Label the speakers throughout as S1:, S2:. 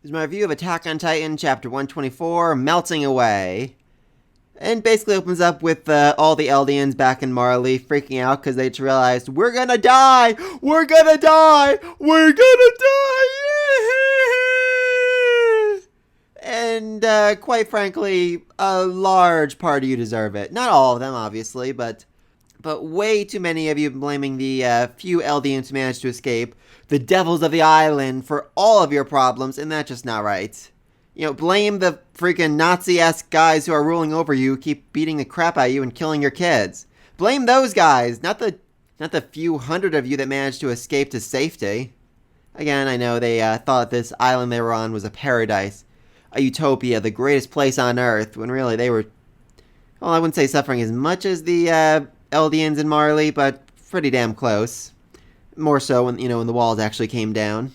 S1: This is my review of Attack on Titan, Chapter 124, Melting Away. And basically opens up with all the Eldians back in Marley freaking out because they just realized, we're gonna die! We're gonna die! We're gonna die! And quite frankly, a large part of you deserve it. Not all of them, obviously, but way too many of you blaming the few Eldians who managed to escape, the devils of the island, for all of your problems, and that's just not right. You know, blame the freaking Nazi-esque guys who are ruling over you, keep beating the crap out of you and killing your kids. Blame those guys, not the few hundred of you that managed to escape to safety. Again, I know they thought this island they were on was a paradise, a utopia, the greatest place on Earth, when really they were, well, I wouldn't say suffering as much as the Eldians in Marley, but pretty damn close. More so when the walls actually came down.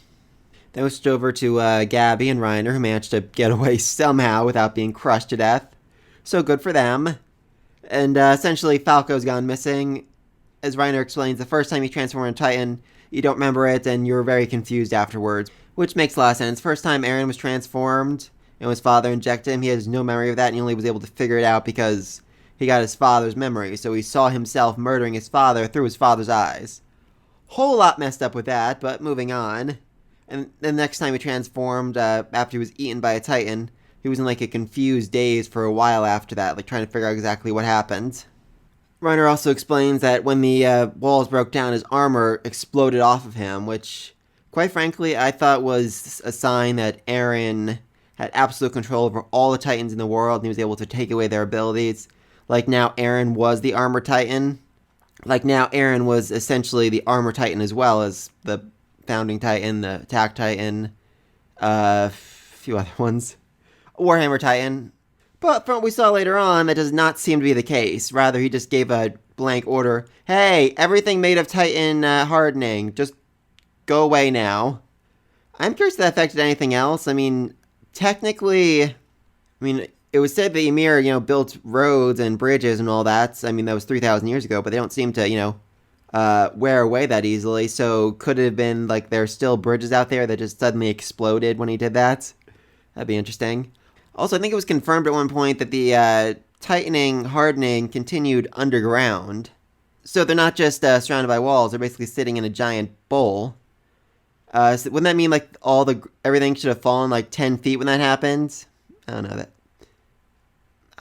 S1: Then we switched over to Gabby and Reiner, who managed to get away somehow without being crushed to death. So good for them. And essentially, Falco's gone missing. As Reiner explains, the first time you transform into Titan, you don't remember it, and you're very confused afterwards. Which makes a lot of sense. First time Eren was transformed, and his father injected him, he has no memory of that, and he only was able to figure it out because he got his father's memory. So he saw himself murdering his father through his father's eyes. Whole lot messed up with that, but moving on. And the next time he transformed, after he was eaten by a Titan, he was in like a confused daze for a while after that, like trying to figure out exactly what happened. Reiner also explains that when the walls broke down, his armor exploded off of him, which, quite frankly, I thought was a sign that Eren had absolute control over all the Titans in the world, and he was able to take away their abilities. Like now Eren was the Armor Titan. Like now Eren was essentially the Armor Titan as well as the Founding Titan, the Attack Titan, a few other ones. Warhammer Titan. But from what we saw later on, that does not seem to be the case. Rather, he just gave a blank order. Hey, everything made of Titan hardening. Just go away now. I'm curious if that affected anything else. I mean, technically, it was said that Ymir, built roads and bridges and all that. I mean, that was 3,000 years ago, but they don't seem to, wear away that easily. So could it have been like there's still bridges out there that just suddenly exploded when he did that? That'd be interesting. Also, I think it was confirmed at one point that the tightening, hardening continued underground. So they're not just surrounded by walls, they're basically sitting in a giant bowl. So wouldn't that mean like everything should have fallen like 10 feet when that happened? I don't know.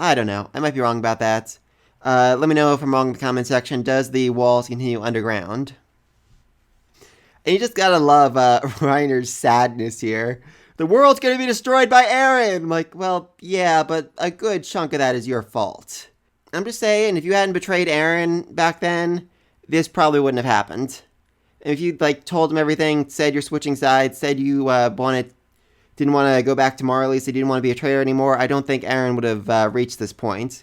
S1: I don't know. I might be wrong about that. Let me know if I'm wrong in the comment section. Does the walls continue underground? And you just gotta love Reiner's sadness here. The world's gonna be destroyed by Eren! I'm like, well, yeah, but a good chunk of that is your fault. I'm just saying, if you hadn't betrayed Eren back then, this probably wouldn't have happened. And if you told him everything, said you're switching sides, said you didn't want to go back to Marley, so you didn't want to be a traitor anymore, I don't think Eren would have reached this point.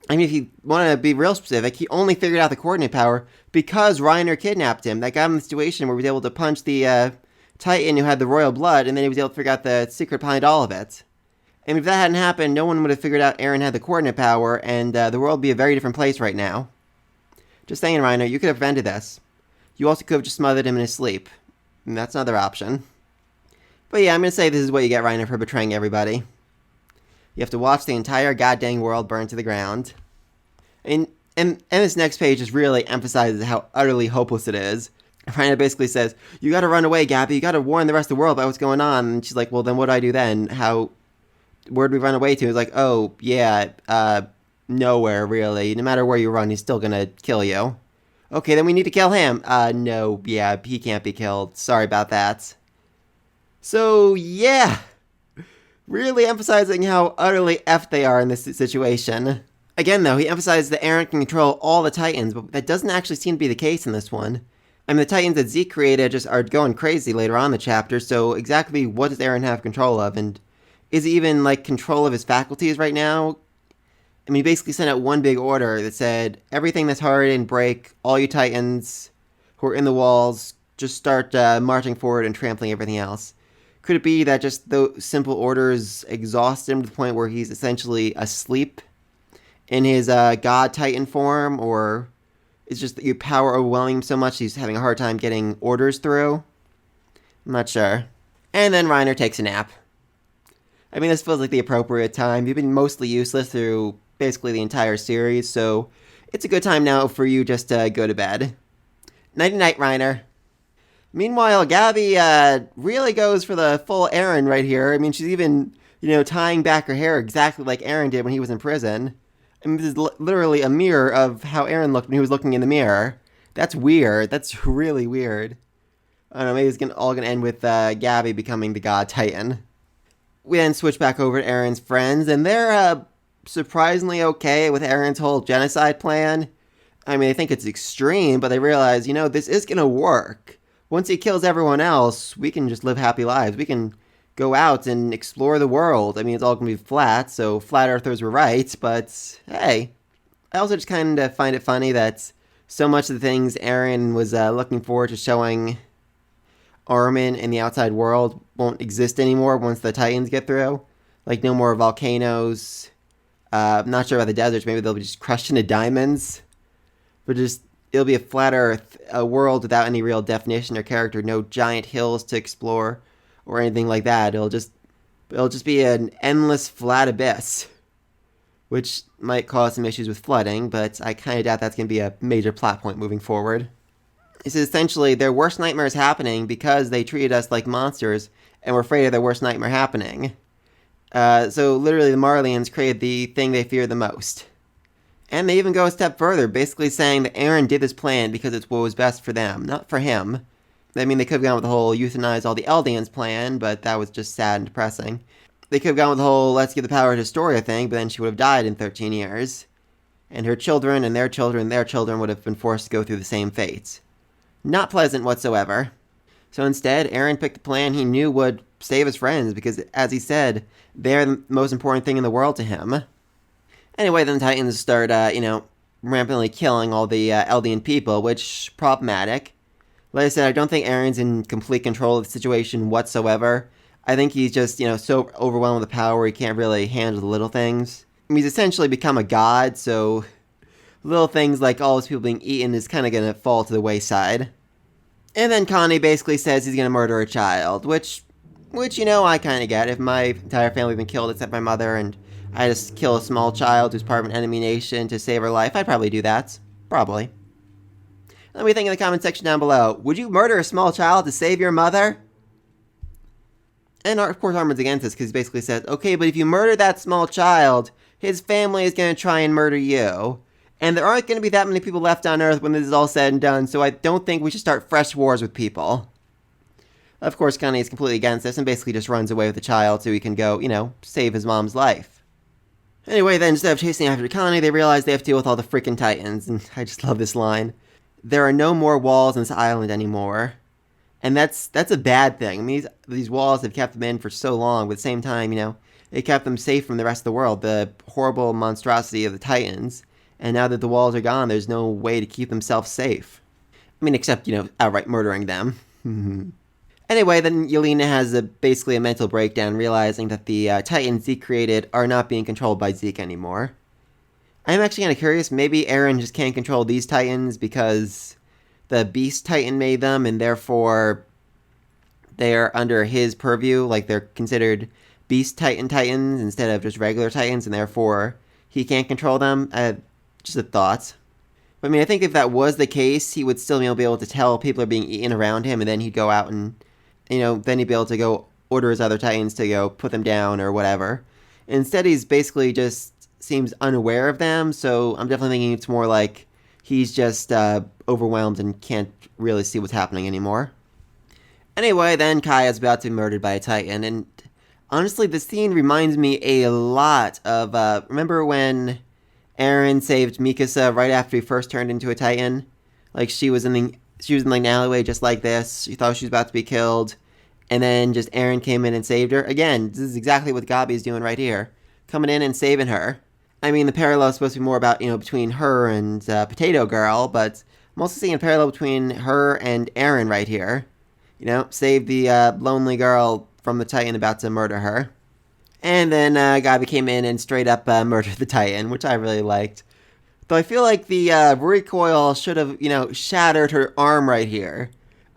S1: I mean, if you want to be real specific, he only figured out the coordinate power because Reiner kidnapped him. That got him in the situation where he was able to punch the Titan who had the royal blood, and then he was able to figure out the secret behind all of it. And if that hadn't happened, no one would have figured out Eren had the coordinate power, and the world would be a very different place right now. Just saying, Reiner, you could have prevented this. You also could have just smothered him in his sleep. And that's another option. But yeah, I'm going to say this is what you get, Reiner, for betraying everybody. You have to watch the entire goddamn world burn to the ground. And this next page just really emphasizes how utterly hopeless it is. Reiner basically says, you gotta run away, Gabby. You gotta warn the rest of the world about what's going on. And she's like, well, then what do I do then? Where do we run away to? He's like, oh, yeah, nowhere, really. No matter where you run, he's still gonna kill you. Okay, then we need to kill him. No, yeah, he can't be killed. Sorry about that. So, yeah. Really emphasizing how utterly effed they are in this situation. Again, though, he emphasizes that Eren can control all the Titans, but that doesn't actually seem to be the case in this one. I mean, the Titans that Zeke created just are going crazy later on in the chapter, so exactly what does Eren have control of? And is he even, control of his faculties right now? I mean, he basically sent out one big order that said, everything that's hardened, break, all you Titans who are in the walls, just start marching forward and trampling everything else. Could it be that just those simple orders exhaust him to the point where he's essentially asleep in his God Titan form, or it's just that your power overwhelming him so much he's having a hard time getting orders through? I'm not sure. And then Reiner takes a nap. I mean, this feels like the appropriate time. You've been mostly useless through basically the entire series, so it's a good time now for you just to go to bed. Nighty night, Reiner. Meanwhile, Gabby really goes for the full Eren right here. I mean, she's even, tying back her hair exactly like Eren did when he was in prison. I mean, this is literally a mirror of how Eren looked when he was looking in the mirror. That's weird. That's really weird. I don't know, maybe it's all gonna end with Gabby becoming the God Titan. We then switch back over to Eren's friends, and they're surprisingly okay with Eren's whole genocide plan. I mean, they think it's extreme, but they realize, this is gonna work. Once he kills everyone else, we can just live happy lives. We can go out and explore the world. I mean, it's all gonna be flat, so flat earthers were right, but hey. I also just kind of find it funny that so much of the things Eren was looking forward to showing Armin in the outside world won't exist anymore once the Titans get through. Like, no more volcanoes. I'm not sure about the deserts. Maybe they'll be just crushed into diamonds. But it'll be a flat earth, a world without any real definition or character. No giant hills to explore or anything like that. It'll just be an endless flat abyss. Which might cause some issues with flooding, but I kind of doubt that's going to be a major plot point moving forward. It's essentially their worst nightmare is happening because they treated us like monsters and we're afraid of their worst nightmare happening. So literally the Marleyans created the thing they fear the most. And they even go a step further, basically saying that Eren did this plan because it's what was best for them, not for him. I mean, they could have gone with the whole euthanize all the Eldians plan, but that was just sad and depressing. They could have gone with the whole let's give the power to Historia thing, but then she would have died in 13 years. And her children and their children would have been forced to go through the same fate. Not pleasant whatsoever. So instead, Eren picked the plan he knew would save his friends because, as he said, they're the most important thing in the world to him. Anyway, then the Titans start, rampantly killing all the Eldian people, which problematic. Like I said, I don't think Eren's in complete control of the situation whatsoever. I think he's just, so overwhelmed with the power he can't really handle the little things. I mean, he's essentially become a god, so little things like all those people being eaten is kind of going to fall to the wayside. And then Connie basically says he's going to murder a child, which I kind of get. If my entire family had been killed except my mother, and I just kill a small child who's part of an enemy nation to save her life, I'd probably do that. Probably. Let me think in the comment section down below. Would you murder a small child to save your mother? And of course Armin's against this because he basically says, okay, but if you murder that small child, his family is going to try and murder you. And there aren't going to be that many people left on Earth when this is all said and done, so I don't think we should start fresh wars with people. Of course, Connie is completely against this and basically just runs away with the child so he can go, save his mom's life. Anyway, then instead of chasing after Connie, they realize they have to deal with all the freaking Titans, and I just love this line. There are no more walls on this island anymore. And that's a bad thing. I mean, these walls have kept them in for so long, but at the same time, it kept them safe from the rest of the world, the horrible monstrosity of the Titans. And now that the walls are gone, there's no way to keep themselves safe. I mean, except, outright murdering them. Anyway, then Yelena has basically a mental breakdown, realizing that the Titans Zeke created are not being controlled by Zeke anymore. I'm actually kind of curious, maybe Eren just can't control these Titans because the Beast Titan made them, and therefore they're under his purview, like they're considered Beast Titans instead of just regular Titans, and therefore he can't control them. Just a thought. But I mean, I think if that was the case, he would still be able to tell people are being eaten around him, and then he'd go out and, then he'd be able to go order his other Titans to go put them down or whatever. Instead, he's basically just seems unaware of them, so I'm definitely thinking it's more like he's just overwhelmed and can't really see what's happening anymore. Anyway, then Kaya's about to be murdered by a Titan, and honestly, this scene reminds me a lot of, remember when Eren saved Mikasa right after he first turned into a Titan? Like, she was in like an alleyway just like this. She thought she was about to be killed. And then just Eren came in and saved her. Again, this is exactly what Gabi's doing right here. Coming in and saving her. I mean, the parallel is supposed to be more about, between her and Potato Girl. But I'm also seeing a parallel between her and Eren right here. Save the lonely girl from the Titan about to murder her. And then Gabi came in and straight up murdered the Titan, which I really liked. Though I feel like the recoil should have, shattered her arm right here.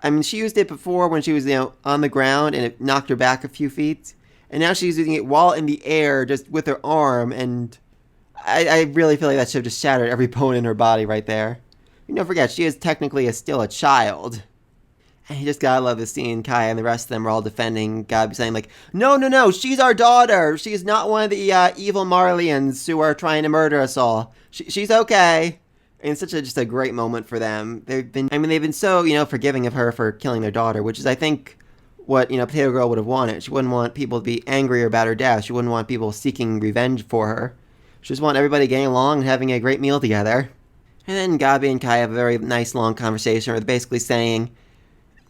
S1: I mean, she used it before when she was, on the ground and it knocked her back a few feet. And now she's using it while in the air, just with her arm, and I really feel like that should have just shattered every bone in her body right there. Don't forget, she is technically still a child. And you just gotta love this scene. Kai and the rest of them are all defending, gotta be saying like, no, no, no, she's our daughter. She's not one of the evil Marlians who are trying to murder us all. She's okay. And it's just a great moment for them. They've been so, forgiving of her for killing their daughter, which is, I think, what, Potato Girl would have wanted. She wouldn't want people to be angry about her death. She wouldn't want people seeking revenge for her. She just want everybody getting along and having a great meal together. And then Gabi and Kai have a very nice long conversation where they're basically saying,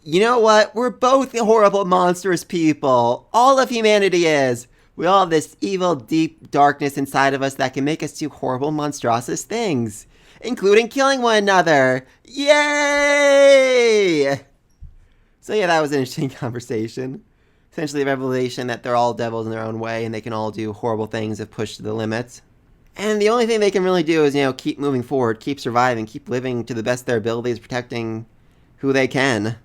S1: you know what? We're both horrible, monstrous people. All of humanity is. We all have this evil, deep darkness inside of us that can make us do horrible, monstrous things, including killing one another. Yay! So yeah, that was an interesting conversation. Essentially, the revelation that they're all devils in their own way and they can all do horrible things if pushed to the limits. And the only thing they can really do is, keep moving forward, keep surviving, keep living to the best of their abilities, protecting who they can.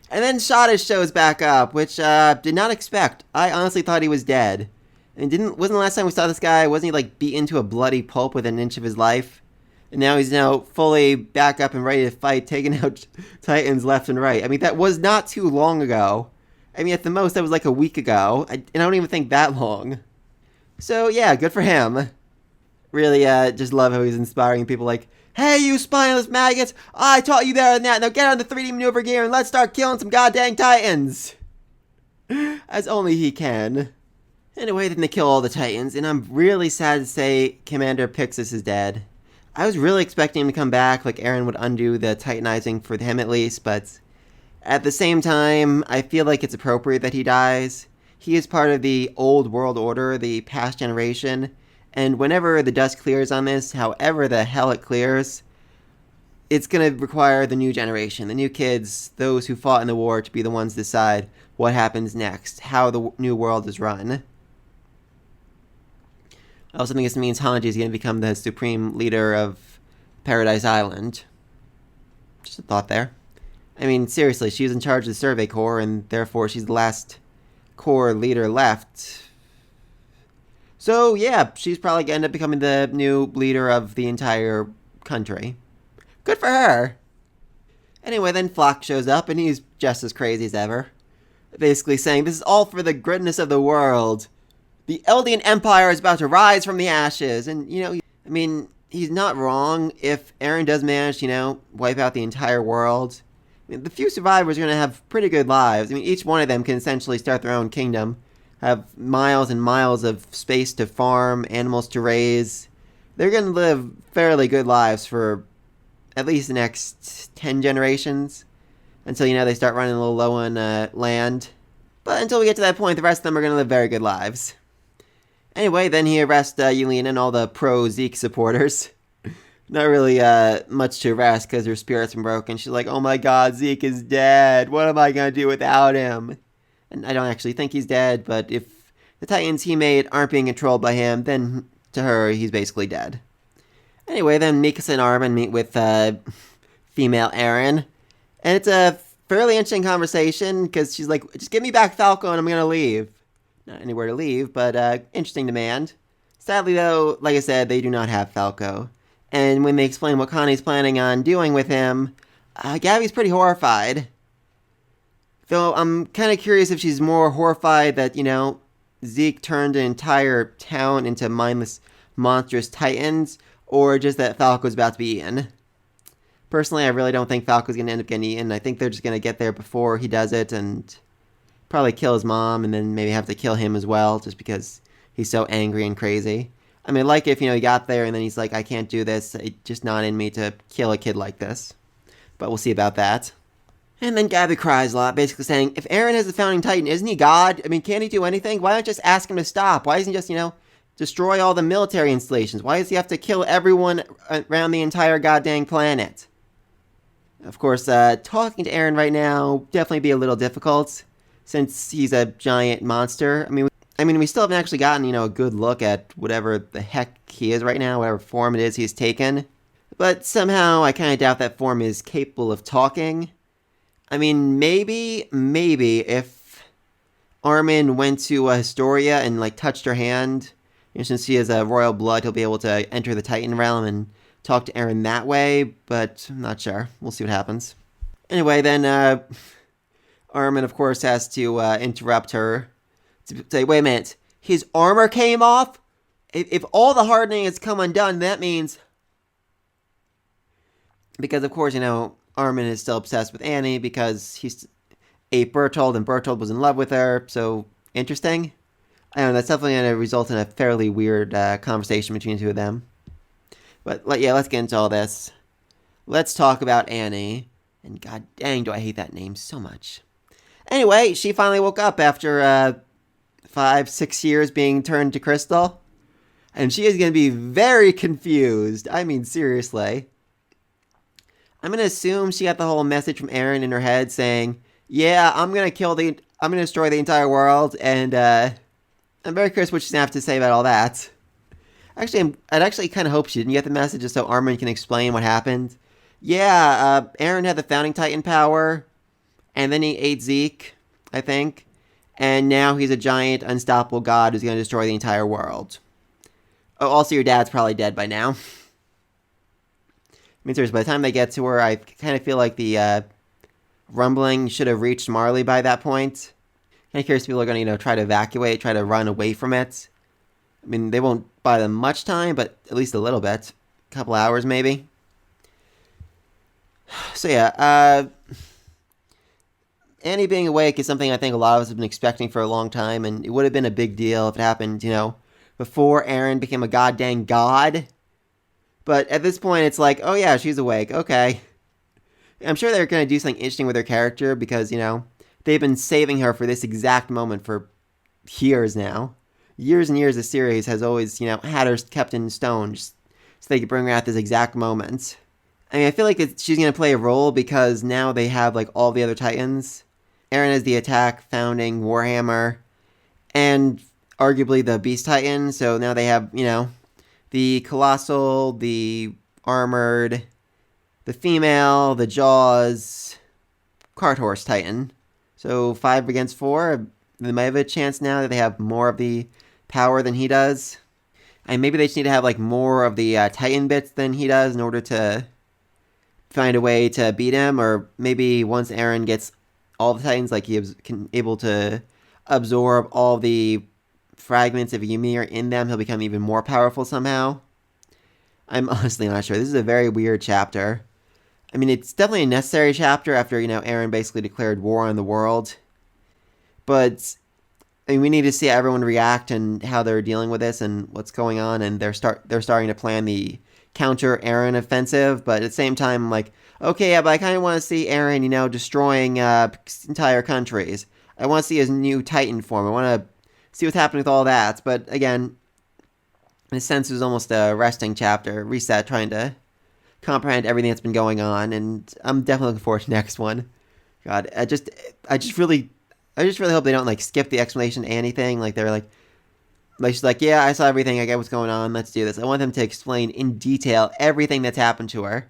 S1: And then Shadish shows back up, which did not expect. I honestly thought he was dead. And wasn't the last time we saw this guy, wasn't he like beaten to a bloody pulp within an inch of his life? And now he's fully back up and ready to fight, taking out Titans left and right. I mean, that was not too long ago. I mean, at the most, that was like a week ago. And I don't even think that long. So yeah, good for him. Really just love how he's inspiring people like, hey, you spineless maggots! I taught you better than that. Now get on the 3D maneuver gear and let's start killing some goddamn Titans! As only he can. Anyway, then they kill all the Titans, and I'm really sad to say Commander Pixis is dead. I was really expecting him to come back, like Eren would undo the Titanizing for him at least, but at the same time, I feel like it's appropriate that he dies. He is part of the old world order, the past generation, and whenever the dust clears on this, however the hell it clears, it's going to require the new generation, the new kids, those who fought in the war, to be the ones to decide what happens next, how the new world is run. I also think this means Hanji is going to become the supreme leader of Paradise Island. Just a thought there. I mean, seriously, she's in charge of the Survey Corps, and therefore she's the last Corps leader left. So, yeah, she's probably going to end up becoming the new leader of the entire country. Good for her! Anyway, then Flock shows up, and he's just as crazy as ever. Basically saying, this is all for the greatness of the world. The Eldian Empire is about to rise from the ashes. And, he's not wrong. If Eren does manage to, wipe out the entire world, the few survivors are going to have pretty good lives. Each one of them can essentially start their own kingdom. Have miles and miles of space to farm, animals to raise. They're going to live fairly good lives for at least the next 10 generations. Until, they start running a little low on land. But until we get to that point, the rest of them are going to live very good lives. Anyway, then he arrests Yelena and all the pro-Zeke supporters. Not really much to arrest because her spirit's been broken. She's like, oh my god, Zeke is dead. What am I going to do without him? And I don't actually think he's dead, but if the Titans he made aren't being controlled by him, then to her, he's basically dead. Anyway, then Mikasa and Armin meet with female Eren. And it's a fairly interesting conversation, because she's like, just give me back Falco and I'm going to leave. Not anywhere to leave, but interesting demand. Sadly, though, like I said, they do not have Falco. And when they explain what Connie's planning on doing with him, Gabby's pretty horrified. Though I'm kind of curious if she's more horrified that, Zeke turned an entire town into mindless, monstrous Titans, or just that Falco's about to be eaten. Personally, I really don't think Falco's going to end up getting eaten. I think they're just going to get there before he does it and probably kill his mom and then maybe have to kill him as well just because he's so angry and crazy. Like if, he got there and then he's like, I can't do this. It's just not in me to kill a kid like this. But we'll see about that. And then Gabby cries a lot, basically saying, if Eren is the founding Titan, isn't he God? Can't he do anything? Why not just ask him to stop? Why doesn't he just, destroy all the military installations? Why does he have to kill everyone around the entire goddamn planet? Of course, talking to Eren right now definitely be a little difficult, since he's a giant monster. We still haven't actually gotten, a good look at whatever the heck he is right now, whatever form it is he's taken. But somehow I kind of doubt that form is capable of talking. Maybe if Armin went to Historia and like touched her hand. Since he has a royal blood, he'll be able to enter the Titan realm and talk to Eren that way. But I'm not sure. We'll see what happens. Anyway, then Armin, of course, has to interrupt her to say, "Wait a minute, his armor came off. If all the hardening has come undone, that means." Because, of course, Armin is still obsessed with Annie because he's ate Bertold and Bertold was in love with her. So, interesting. I don't know, that's definitely going to result in a fairly weird conversation between the two of them. But, yeah, let's get into all this. Let's talk about Annie. And god dang, do I hate that name so much. Anyway, she finally woke up after 5-6 years being turned to crystal. And she is going to be very confused. I mean, seriously. I'm going to assume she got the whole message from Eren in her head saying, yeah, I'm going to destroy the entire world. And I'm very curious what she's going to have to say about all that. Actually, I'd actually kind of hope she didn't get the message just so Armin can explain what happened. Yeah, Eren had the Founding Titan power. And then he ate Zeke, I think. And now he's a giant, unstoppable god who's going to destroy the entire world. Oh, also your dad's probably dead by now. I mean, seriously, by the time they get to her, I kind of feel like the rumbling should have reached Marley by that point. Kind of curious if people are going to, try to evacuate, try to run away from it. I mean, they won't buy them much time, but at least a little bit. A couple hours, maybe. So, yeah, Annie being awake is something I think a lot of us have been expecting for a long time, and it would have been a big deal if it happened, before Eren became a goddamn god. But at this point, it's like, oh yeah, she's awake. Okay. I'm sure they're going to do something interesting with her character because, they've been saving her for this exact moment for years now. Years and years, the series has always, had her kept in stone so they could bring her out this exact moment. I mean, I feel like she's going to play a role because now they have, all the other Titans. Eren has the attack, founding, Warhammer, and arguably the Beast Titan. So now they have, the Colossal, the Armored, the Female, the Jaws, Cart Horse Titan. So 5 against 4. They might have a chance now that they have more of the power than he does. And maybe they just need to have, more of the Titan bits than he does in order to find a way to beat him. Or maybe once Eren gets all the Titans, he able to absorb all the fragments of Ymir in them, he'll become even more powerful somehow. I'm honestly not sure. This is a very weird chapter. I mean, it's definitely a necessary chapter after, Eren basically declared war on the world. But, I mean, we need to see everyone react and how they're dealing with this and what's going on. And they're starting to plan the counter Eren offensive. But at the same time, I'm like, okay, yeah, but I kind of want to see Eren, destroying entire countries. I want to see his new Titan form. I want to see what's happening with all that. But again, in a sense, it was almost a resting chapter, reset, trying to comprehend everything that's been going on. And I'm definitely looking forward to the next one. God, I just really hope they don't skip the explanation to anything. They're she's like, yeah, I saw everything. I get what's going on. Let's do this. I want them to explain in detail everything that's happened to her,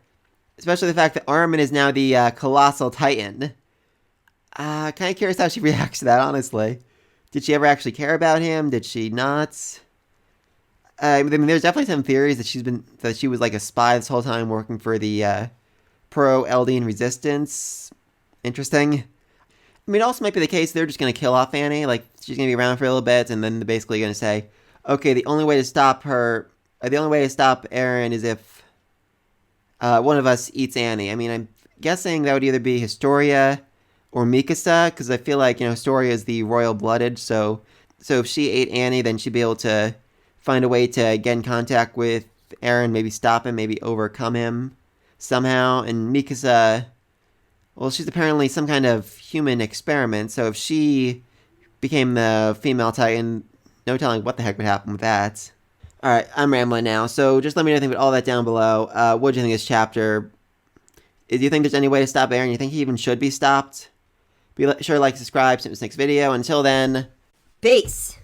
S1: especially the fact that Armin is now the Colossal Titan. Kind of curious how she reacts to that, honestly. Did she ever actually care about him? Did she not? I mean, there's definitely some theories that she was a spy this whole time, working for the pro-Eldian resistance. Interesting. I mean, it also might be the case they're just going to kill off Annie. She's going to be around for a little bit, and then they're basically going to say, okay, the only way to stop Eren is if one of us eats Annie. I mean, I'm guessing that would either be Historia or Mikasa, because I feel like, Historia is the royal-blooded, so if she ate Annie, then she'd be able to find a way to get in contact with Eren, maybe stop him, maybe overcome him somehow. And Mikasa, well, she's apparently some kind of human experiment, so if she became the female Titan, no telling what the heck would happen with that. Alright, I'm rambling now, so just let me know anything about all that down below. What do you think of this chapter? Do you think there's any way to stop Eren? Do you think he even should be stopped? Be sure to like, subscribe, see you in this next video. Until then,
S2: peace!